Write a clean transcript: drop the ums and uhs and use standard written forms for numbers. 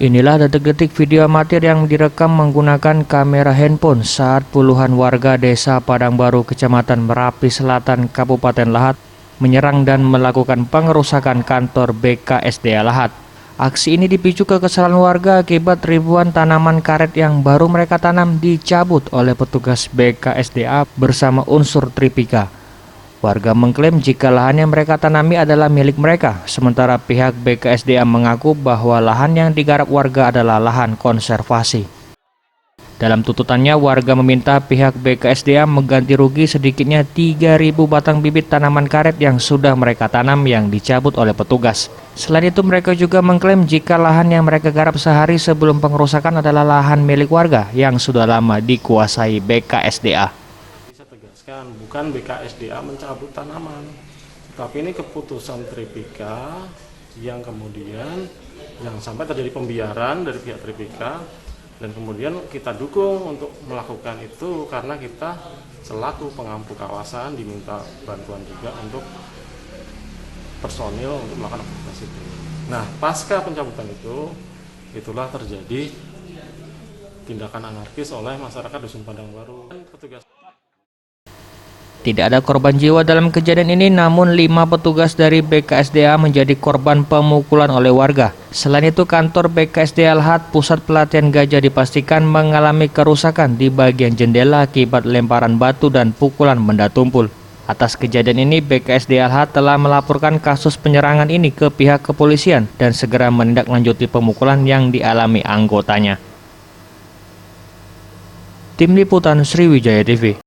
Inilah detik-detik video amatir yang direkam menggunakan kamera handphone saat puluhan warga desa Padang Baru, Kecamatan Merapi Selatan, Kabupaten Lahat menyerang dan melakukan pengerusakan kantor BKSDA Lahat. Aksi ini dipicu kekesalan warga akibat ribuan tanaman karet yang baru mereka tanam dicabut oleh petugas BKSDA bersama unsur tripika. Warga mengklaim jika lahan yang mereka tanami adalah milik mereka, sementara pihak BKSDA mengaku bahwa lahan yang digarap warga adalah lahan konservasi. Dalam tuntutannya, warga meminta pihak BKSDA mengganti rugi sedikitnya 3.000 batang bibit tanaman karet yang sudah mereka tanam yang dicabut oleh petugas. Selain itu, mereka juga mengklaim jika lahan yang mereka garap sehari sebelum pengerusakan adalah lahan milik warga yang sudah lama dikuasai BKSDA. Bukan BKSDA mencabut tanaman, tapi ini keputusan Tripika yang kemudian yang sampai terjadi pembiaran dari pihak Tripika, dan kemudian kita dukung untuk melakukan itu karena kita selaku pengampu kawasan diminta bantuan juga untuk personil untuk melakukan aktivitas itu. Nah, pasca pencabutan itu, itulah terjadi tindakan anarkis oleh masyarakat Dusun Padang Baru. Petugas Tidak ada korban jiwa dalam kejadian ini, namun 5 petugas dari BKSDA menjadi korban pemukulan oleh warga. Selain itu, kantor BKSDA Lahat Pusat Pelatihan Gajah dipastikan mengalami kerusakan di bagian jendela akibat lemparan batu dan pukulan benda tumpul. Atas kejadian ini, BKSDA Lahat telah melaporkan kasus penyerangan ini ke pihak kepolisian dan segera menindaklanjuti pemukulan yang dialami anggotanya. Tim Liputan Sriwijaya TV.